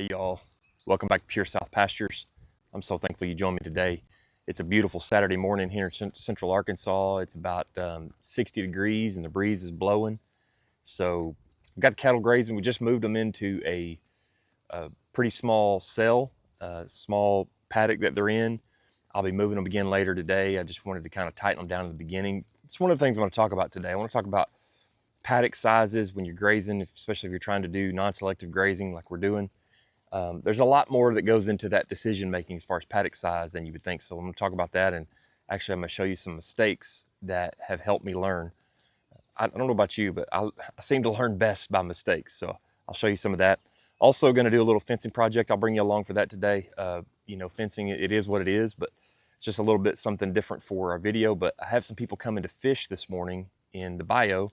Hey y'all, welcome back to Pure South Pastures. I'm so thankful you joined me today. It's a beautiful Saturday morning here in central Arkansas. It's about 60 degrees and the breeze is blowing. So we've got the cattle grazing. We just moved them into a pretty small cell, small paddock that they're in. I'll be moving them again later today. I just wanted to kind of tighten them down at the beginning. It's one of the things I want to talk about today. I want to talk about paddock sizes when you're grazing, especially if you're trying to do non-selective grazing like we're doing. There's a lot more that goes into that decision making as far as paddock size than you would think. So I'm going to talk about that, and actually I'm going to show you some mistakes that have helped me learn. I don't know about you, but I seem to learn best by mistakes. So I'll show you some of that. Also going to do a little fencing project. I'll bring you along for that today. Fencing, it is what it is, but it's just a little bit something different for our video. But I have some people coming to fish this morning in the bayou,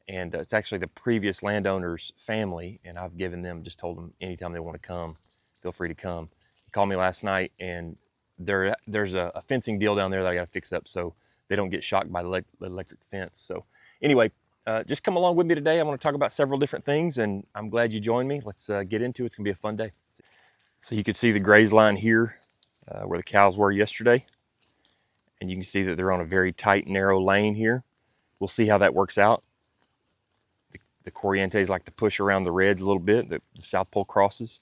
and it's actually the previous landowner's family, and I've just told them anytime they want to come, feel free to come. He called me last night, and there's a fencing deal down there that I got to fix up so they don't get shocked by the electric fence. So anyway, just come along with me today. I want to talk about several different things, and I'm glad you joined me. Let's get into it. It's gonna be a fun day. So you can see the graze line here where the cows were yesterday, and you can see that they're on a very tight, narrow lane here. We'll see how that works out. The Corrientes like to push around the reds a little bit, the South Pole crosses.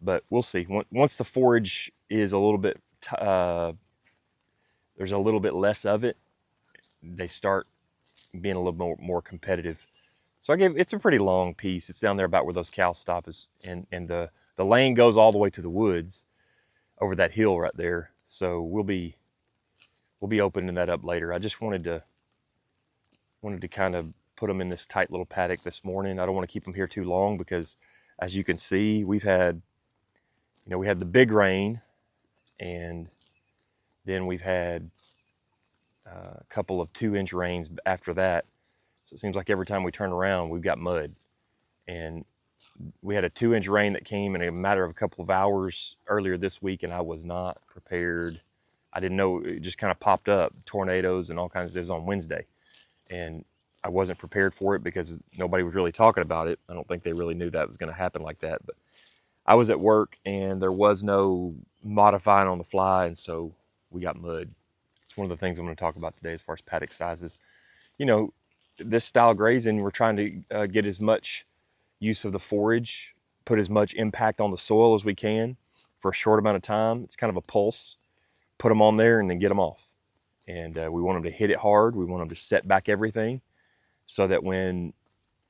But we'll see. Once the forage is a little bit, there's a little bit less of it, they start being a little more competitive. So it's a pretty long piece. It's down there about where those cows stop is, and the lane goes all the way to the woods over that hill right there. So we'll be opening that up later. I just wanted to kind of put them in this tight little paddock this morning. I don't want to keep them here too long because, as you can see, we had the big rain, and then we've had a couple of 2-inch rains after that. So it seems like every time we turn around, we've got mud. And we had a 2-inch rain that came in a matter of a couple of hours earlier this week, and I was not prepared. I didn't know, it just kind of popped up, tornadoes and all kinds of things on Wednesday. And I wasn't prepared for it because nobody was really talking about it. I don't think they really knew that was going to happen like that. But I was at work and there was no modifying on the fly, and so we got mud. It's one of the things I'm going to talk about today as far as paddock sizes. This style grazing, we're trying to get as much use of the forage, put as much impact on the soil as we can for a short amount of time. It's kind of a pulse. Put them on there and then get them off. And we want them to hit it hard. We want them to set back everything so that when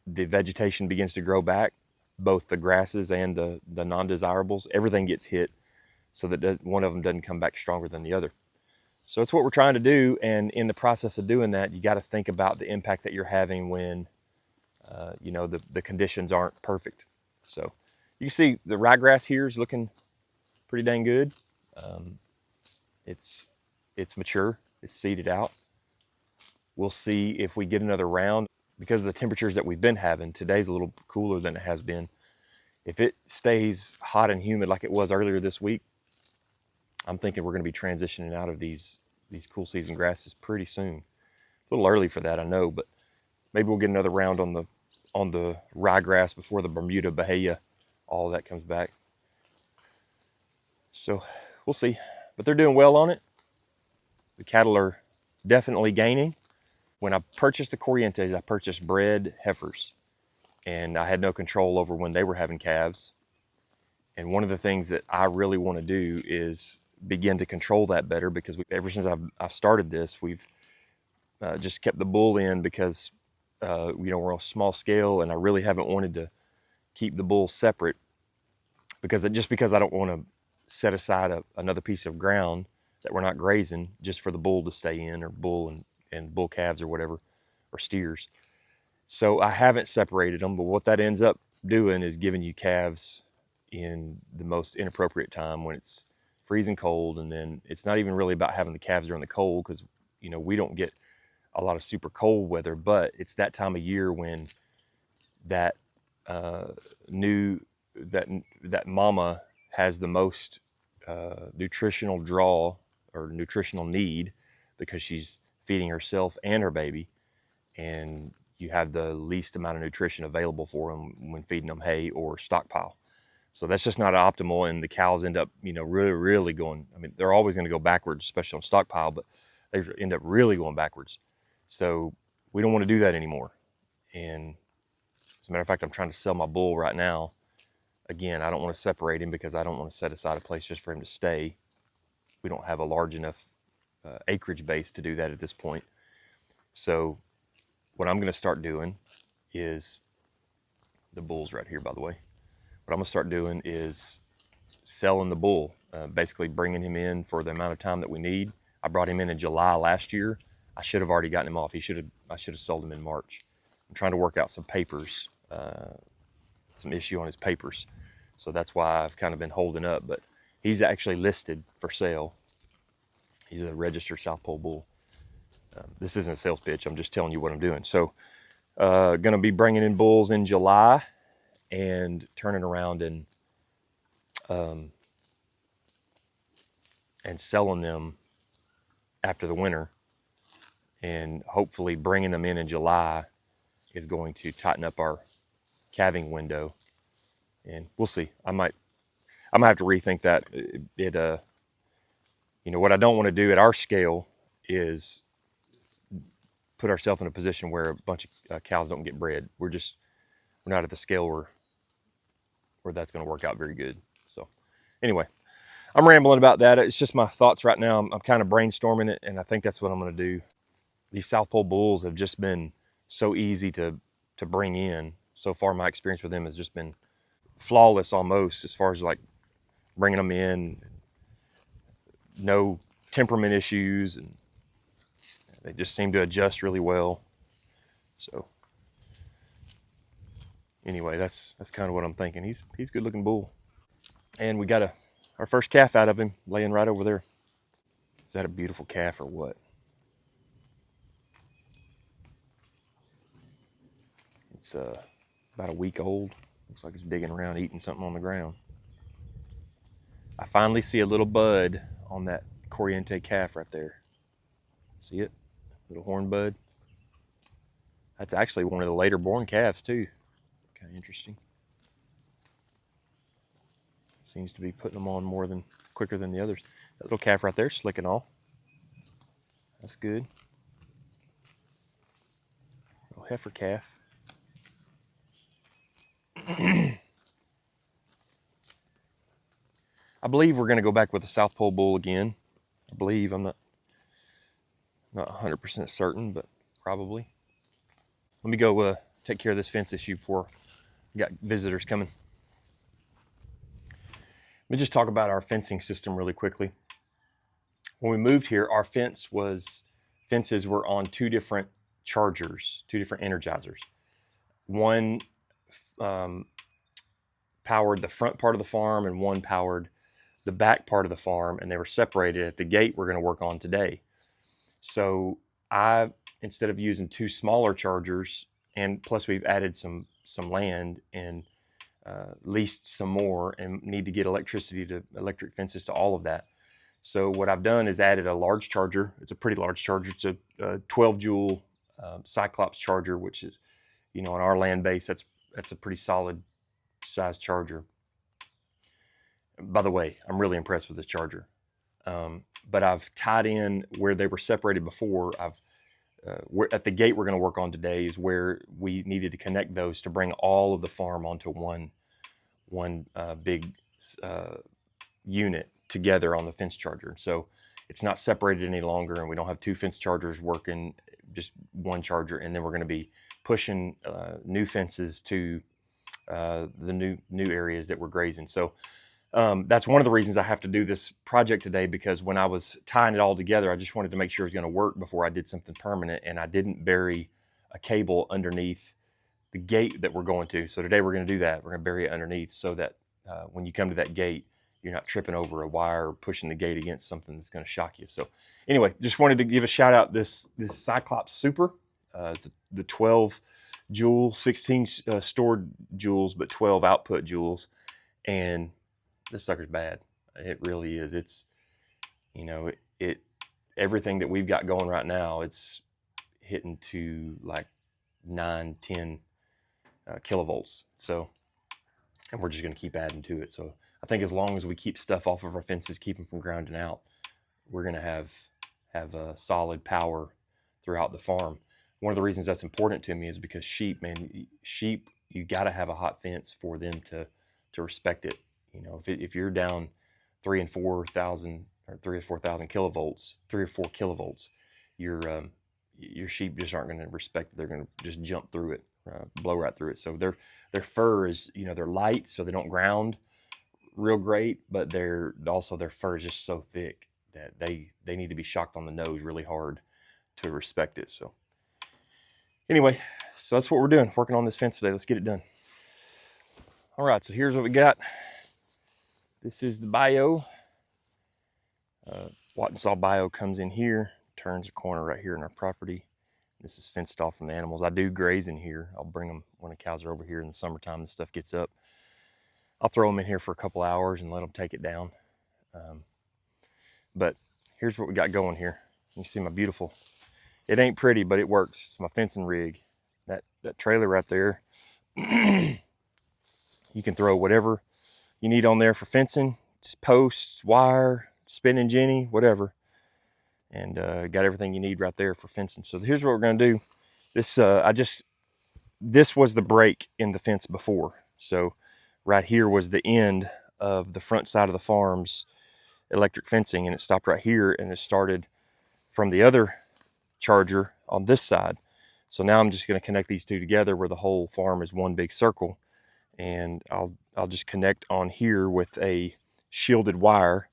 the vegetation begins to grow back, both the grasses and the non-desirables, everything gets hit so that one of them doesn't come back stronger than the other. So it's what we're trying to do. And in the process of doing that, you got to think about the impact that you're having when, the conditions aren't perfect. So you can see the ryegrass here is looking pretty dang good. It's mature. It's seeded out. We'll see if we get another round. Because of the temperatures that we've been having, today's a little cooler than it has been. If it stays hot and humid like it was earlier this week, I'm thinking we're going to be transitioning out of these cool season grasses pretty soon. A little early for that, I know, but maybe we'll get another round on the ryegrass before the Bermuda Bahia, all of that comes back. So we'll see, but they're doing well on it. The cattle are definitely gaining. When I purchased the Corrientes, I purchased bred heifers, and I had no control over when they were having calves. And one of the things that I really want to do is begin to control that better, because ever since I've started this, we've just kept the bull in because we're on a small scale, and I really haven't wanted to keep the bull separate because I don't want to set aside another piece of ground that we're not grazing just for the bull to stay in, or bull and bull calves or whatever, or steers. So I haven't separated them, but what that ends up doing is giving you calves in the most inappropriate time when it's freezing cold. And then it's not even really about having the calves during the cold, because we don't get a lot of super cold weather, but it's that time of year when that mama has the most nutritional draw or nutritional need, because she's feeding herself and her baby, and you have the least amount of nutrition available for them when feeding them hay or stockpile. So that's just not optimal, and the cows end up, really going. I mean, they're always going to go backwards, especially on stockpile, but they end up really going backwards. So we don't want to do that anymore. And as a matter of fact, I'm trying to sell my bull right now. Again, I don't want to separate him because I don't want to set aside a place just for him to stay. We don't have a large enough acreage base to do that at this point. So what I'm going to start doing is, the bull's right here, by the way. What I'm going to start doing is selling the bull, basically bringing him in for the amount of time that we need. I brought him in July last year. I should have already gotten him off. I should have sold him in March. I'm trying to work out some papers, some issue on his papers. So that's why I've kind of been holding up, but he's actually listed for sale. He's a registered South Pole bull. This isn't a sales pitch. I'm just telling you what I'm doing. So going to be bringing in bulls in July and turning around and selling them after the winter, and hopefully bringing them in July is going to tighten up our calving window, and we'll see. I might have to rethink that. What I don't want to do at our scale is put ourselves in a position where a bunch of cows don't get bred. We're not at the scale where that's going to work out very good. So anyway, I'm rambling about that. It's just my thoughts right now. I'm kind of brainstorming it, and I think that's what I'm going to do. These South Pole bulls have just been so easy to bring in. So far, my experience with them has just been flawless almost, as far as like bringing them in. No temperament issues, and they just seem to adjust really well. So anyway, that's kind of what I'm thinking. He's a good looking bull. And we got our first calf out of him laying right over there. Is that a beautiful calf or what? It's about a week old. Looks like it's digging around eating something on the ground. I finally see a little bud on that Corriente calf right there. See it? Little horn bud. That's actually one of the later born calves too. Kind of interesting. Seems to be putting them on quicker than the others. That little calf right there slicking off. That's good. Little heifer calf. I believe we're going to go back with the South Pole bull again. I believe. I'm not 100% certain, but probably. Let me go take care of this fence issue before we got visitors coming. Let me just talk about our fencing system really quickly. When we moved here, our fences were on two different chargers, two different energizers. One powered the front part of the farm, and one powered the back part of the farm, and they were separated at the gate we're going to work on today. So instead of using two smaller chargers, and plus we've added some land and leased some more, and need to get electric fences to all of that. So what I've done is added a large charger. It's a pretty large charger. It's a 12 joule Cyclops charger, which is, on our land base, that's a pretty solid size charger. By the way, I'm really impressed with this charger. But I've tied in where they were separated before. We're at the gate we're going to work on today is where we needed to connect those to bring all of the farm onto one big unit together on the fence charger. So it's not separated any longer, and we don't have two fence chargers working, just one charger. And then we're going to be pushing new fences to the new areas that we're grazing. So that's one of the reasons I have to do this project today, because when I was tying it all together, I just wanted to make sure it was going to work before I did something permanent, and I didn't bury a cable underneath the gate that we're going to. So today we're going to do that. We're going to bury it underneath so that when you come to that gate, you're not tripping over a wire or pushing the gate against something that's going to shock you. So anyway, just wanted to give a shout out this Cyclops Super. It's the 12 joule, 16 stored joules, but 12 output joules. And this sucker's bad. It really is. It's, everything that we've got going right now, it's hitting to like 9, 10 kilovolts. So and we're just going to keep adding to it. So I think as long as we keep stuff off of our fences, keep them from grounding out, we're going to have a solid power throughout the farm. One of the reasons that's important to me is because sheep, man, sheep, you got to have a hot fence for them to respect it. You know, if you're down 3 and 4,000 or 3 or 4,000 kilovolts, 3 or 4 kilovolts, your sheep just aren't going to respect it. They're going to just jump through it, blow right through it. So their fur is, you know, they're light, so they don't ground real great, but their fur is just so thick that they need to be shocked on the nose really hard to respect it. So anyway, so that's what we're doing, working on this fence today. Let's get it done. All right, so here's what we got. This is the bio. Wattensaw bio comes in here, turns a corner right here in our property. This is fenced off from the animals. I do graze in here. I'll bring them when the cows are over here in the summertime. This stuff gets up. I'll throw them in here for a couple hours and let them take it down. But here's what we got going here. You see my beautiful, it ain't pretty, but it works. It's my fencing rig. That trailer right there, you can throw whatever you need on there for fencing, just posts, wire, spinning jenny, whatever. And got everything you need right there for fencing. So here's what we're gonna do. This this was the break in the fence before. So right here was the end of the front side of the farm's electric fencing, and it stopped right here, and it started from the other charger on this side. So now I'm just going to connect these two together where the whole farm is one big circle, and I'll just connect on here with a shielded wire,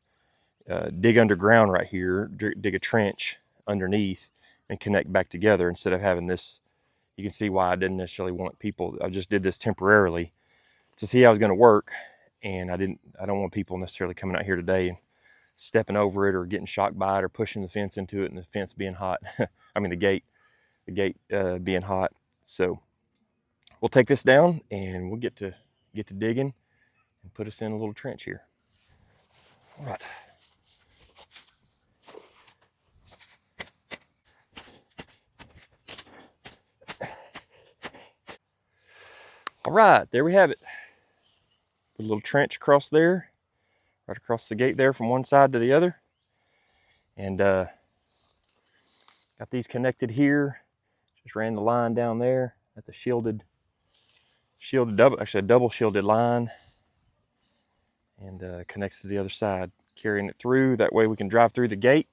dig underground right here, dig a trench underneath, and connect back together instead of having this. You can see why I didn't necessarily want people. I just did this temporarily to see how it was going to work, and I don't want people necessarily coming out here today and stepping over it or getting shocked by it or pushing the fence into it and the fence being hot. I mean the gate being hot. So we'll take this down and we'll get to digging and put us in a little trench here. All right. All right, there we have it. Put a little trench across there, right across the gate there from one side to the other. And got these connected here. Just ran the line down there. That's a shielded double, actually a double shielded line. And connects to the other side, carrying it through. That way we can drive through the gate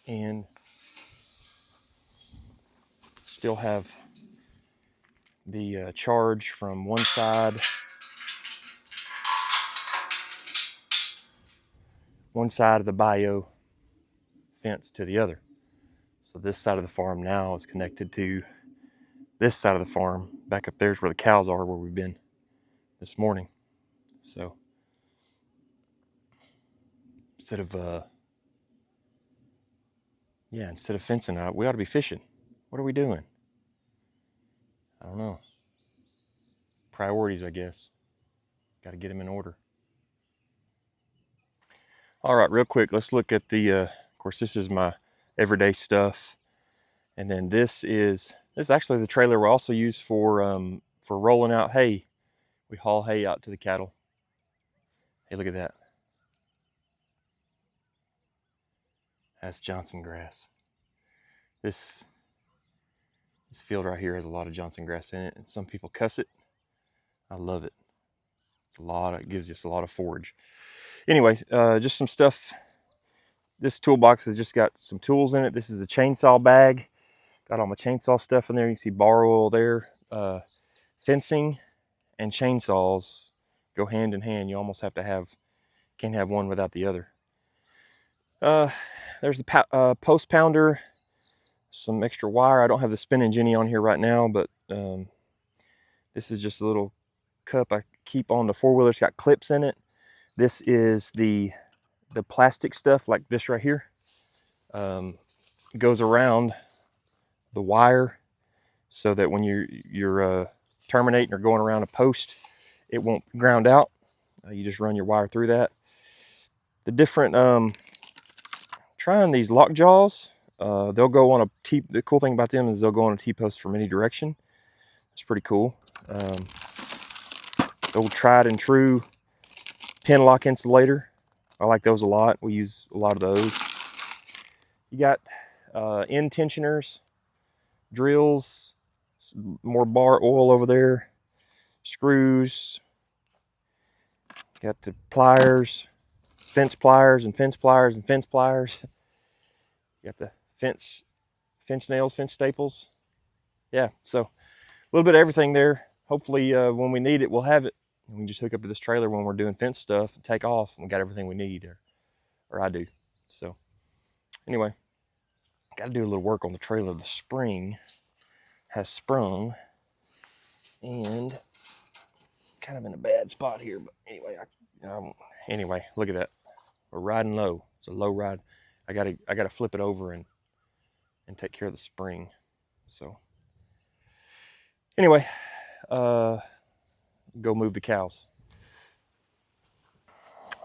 and still have the charge from one side of the bio fence to the other. So this side of the farm now is connected to this side of the farm. Back up there's where the cows are, where we've been this morning. So instead of fencing out, we ought to be fishing. What are we doing? I don't know. Priorities, I guess. Got to get them in order. All right, real quick, let's look at the, of course, this is my everyday stuff. And then this is actually the trailer we also use for rolling out hay. We haul hay out to the cattle. Hey, look at that. That's Johnson grass. This field right here has a lot of Johnson grass in it, and some people cuss it. I love it. It gives us a lot of forage. Anyway, just some stuff. This toolbox has just got some tools in it. This is a chainsaw bag. Got all my chainsaw stuff in there. You can see bar oil there. Fencing and chainsaws go hand in hand. You almost can't have one without the other. There's the post pounder, some extra wire. I don't have the spinning jenny on here right now, but this is just a little cup I keep on the four-wheeler. It's got clips in it. This is the plastic stuff like this right here. Goes around the wire so that when you're terminating or going around a post, it won't ground out. You just run your wire through that. The different trying these lock jaws, they'll go on a T. The cool thing about them is they'll go on a T-post from any direction. It's pretty cool. old tried and true pin lock insulator. I like those a lot. We use a lot of those. You got end tensioners, drills, more bar oil over there, screws. Got the pliers, fence pliers and fence pliers and fence pliers. You got the fence nails, fence staples. Yeah, so a little bit of everything there. Hopefully when we need it, we'll have it. We can just hook up to this trailer when we're doing fence stuff and take off, and we got everything we need, or I do. So anyway, got to do a little work on the trailer. The spring has sprung and kind of in a bad spot here, but anyway, look at that. We're riding low. It's a low ride. I gotta flip it over and take care of the spring. So anyway, go move the cows.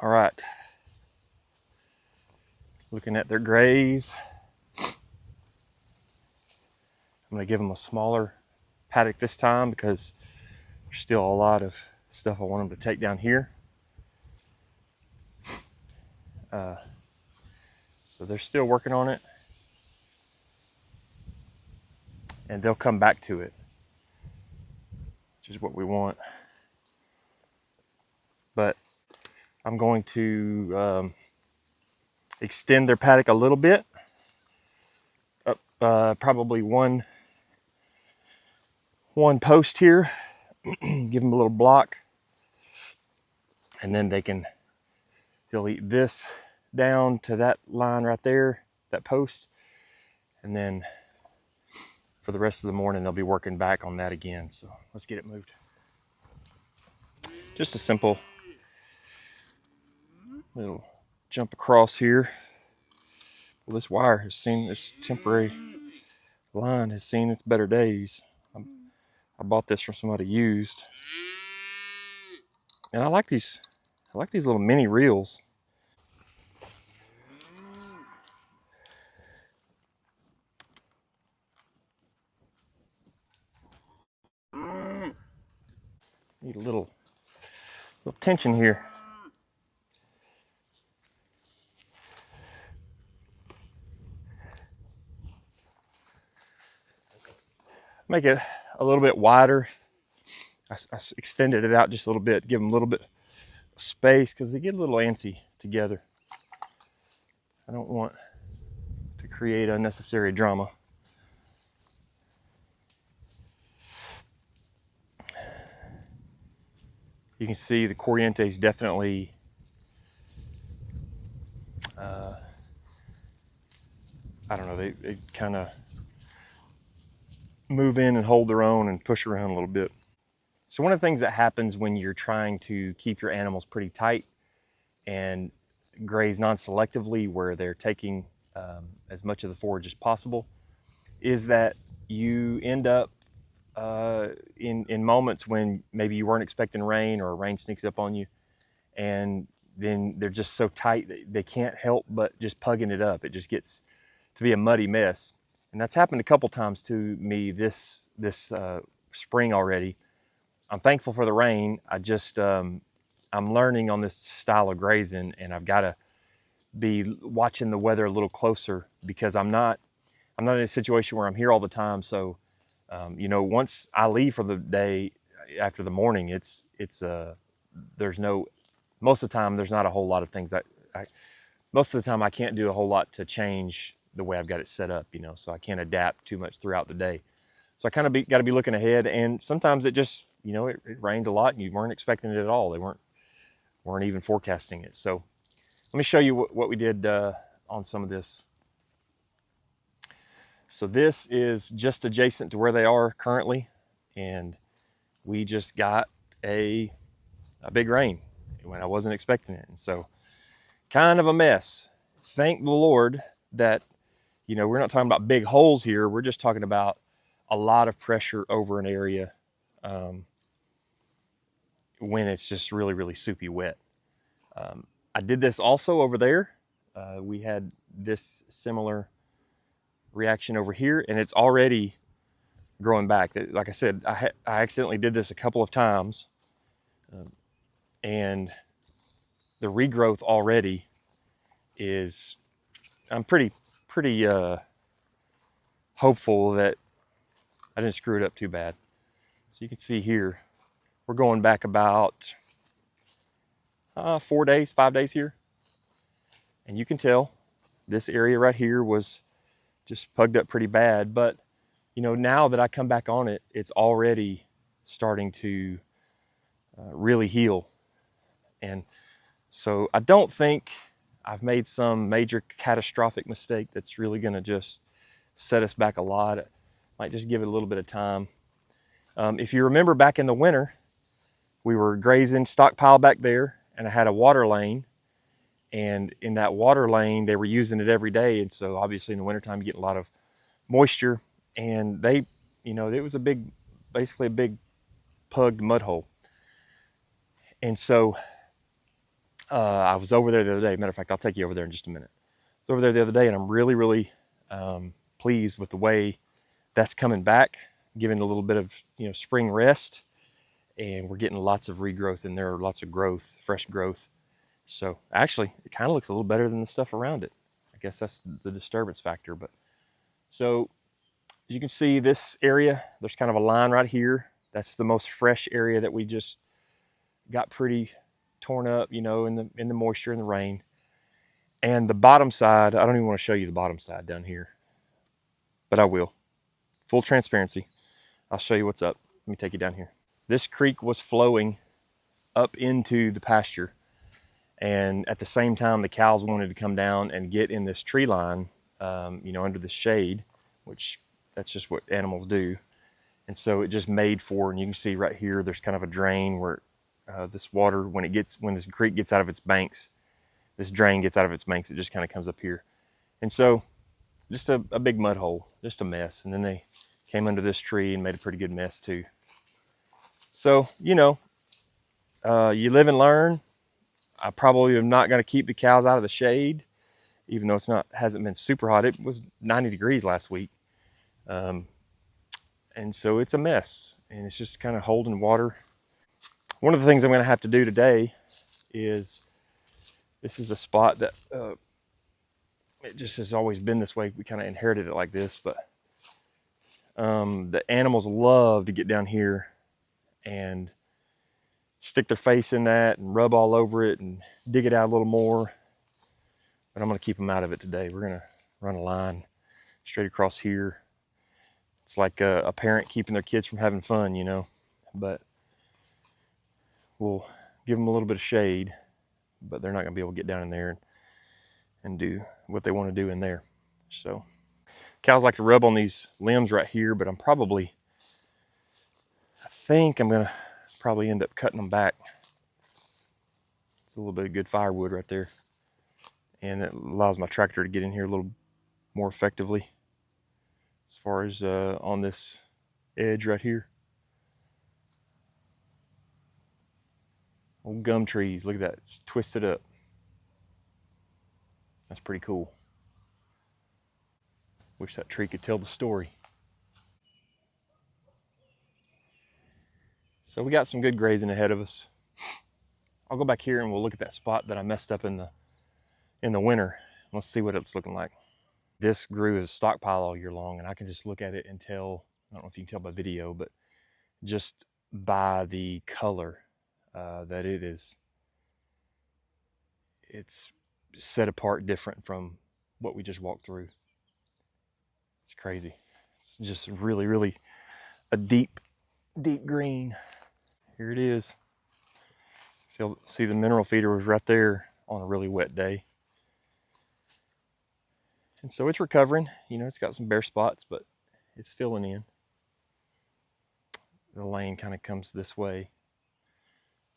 All right. Looking at their graze. I'm gonna give them a smaller paddock this time because there's still a lot of stuff I want them to take down here. So they're still working on it, and they'll come back to it, which is what we want. But I'm going to extend their paddock a little bit, up probably one post here, give them a little block, and then they'll eat this down to that line right there, that post, and then for the rest of the morning they'll be working back on that again. So let's get it moved. Just a simple little jump across here. Well, this wire has seen, this temporary line has seen its better days. I bought this from somebody used, and I like these little mini reels. Need a little tension here. Make it a little bit wider. I extended it out just a little bit, give them a little bit of space because they get a little antsy together. I don't want to create unnecessary drama. You can see the Corriente is definitely I don't know, they kind of move in and hold their own and push around a little bit. So one of the things that happens when you're trying to keep your animals pretty tight and graze non-selectively, where they're taking as much of the forage as possible, is that you end up in moments when maybe you weren't expecting rain, or rain sneaks up on you, and then they're just so tight that they can't help but just pugging it up. It just gets to be a muddy mess. And that's happened a couple times to me this spring already. I'm thankful for the rain. I'm learning on this style of grazing, and I've got to be watching the weather a little closer, because I'm not in a situation where I'm here all the time. So once I leave for the day after the morning, there's no, most of the time there's not a whole lot of things most of the time I can't do a whole lot to change the way I've got it set up, so I can't adapt too much throughout the day. So I kind of got to be looking ahead, and sometimes it just, it rains a lot and you weren't expecting it at all. They weren't even forecasting it. So let me show you what we did on some of this. So this is just adjacent to where they are currently, and we just got a big rain when I wasn't expecting it, and so kind of a mess. Thank the Lord that we're not talking about big holes here. We're just talking about a lot of pressure over an area when it's just really, really soupy wet. I did this also over there. We had this similar reaction over here, and it's already growing back. Like I said, I accidentally did this a couple of times. and the regrowth already is, I'm pretty hopeful that I didn't screw it up too bad. So you can see here, we're going back about 4 days, 5 days here. And you can tell this area right here was just pugged up pretty bad. But, you know, now that I come back on it, it's already starting to really heal. And so I don't think I've made some major catastrophic mistake that's really gonna just set us back a lot. I might just give it a little bit of time. If you remember back in the winter, we were grazing stockpile back there, and I had a water lane. And in that water lane, they were using it every day. And so obviously in the wintertime, you get a lot of moisture. And they, you know, it was basically a big plugged mud hole. And so I was over there the other day. Matter of fact, I'll take you over there in just a minute. I was over there the other day, and I'm really pleased with the way that's coming back, giving a little bit of, you know, spring rest. And we're getting lots of regrowth in there, lots of growth, fresh growth. So actually, it kind of looks a little better than the stuff around it. I guess that's the disturbance factor. But so as you can see, this area, there's kind of a line right here. That's the most fresh area that we just got pretty torn up, you know, in the moisture and the rain. And the bottom side, I don't even want to show you the bottom side down here, but I will. Full transparency. I'll show you what's up. Let me take you down here. This creek was flowing up into the pasture. And at the same time, the cows wanted to come down and get in this tree line, you know, under the shade, which that's just what animals do. And so it just made for, and you can see right here, there's kind of a drain where this water, when this creek gets out of its banks, this drain gets out of its banks, it just kind of comes up here. And so just a big mud hole, just a mess. And then they came under this tree and made a pretty good mess too. So, you know, you live and learn. I probably am not going to keep the cows out of the shade, even though hasn't been super hot. It was 90 degrees last week. And so it's a mess, and it's just kind of holding water. One of the things I'm going to have to do today is, this is a spot that it just has always been this way. We kind of inherited it like this, but the animals love to get down here and stick their face in that and rub all over it and dig it out a little more. But I'm going to keep them out of it today. We're going to run a line straight across here. It's like a parent keeping their kids from having fun, you know. But we'll give them a little bit of shade, but they're not going to be able to get down in there and do what they want to do in there. So cows like to rub on these limbs right here, but I think I'm going to probably end up cutting them back. It's a little bit of good firewood right there, and it allows my tractor to get in here a little more effectively as far as on this edge right here. Old gum trees, look at that, it's twisted up. That's pretty cool. Wish that tree could tell the story. So we got some good grazing ahead of us. I'll go back here and we'll look at that spot that I messed up in the winter. Let's see what it's looking like. This grew as a stockpile all year long, and I can just look at it and tell, I don't know if you can tell by video, but just by the color that it's set apart different from what we just walked through. It's crazy. It's just really a deep green. Here it is. See, the mineral feeder was right there on a really wet day. And so it's recovering. You know, it's got some bare spots, but it's filling in. The lane kind of comes this way.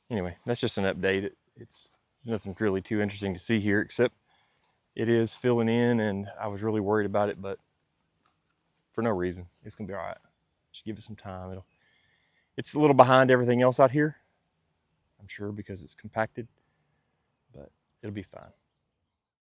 Anyway, that's just an update. It's nothing really too interesting to see here, except it is filling in, and I was really worried about it, but for no reason. It's gonna be all right. Just give it some time. It's a little behind everything else out here, I'm sure, because it's compacted, but it'll be fine.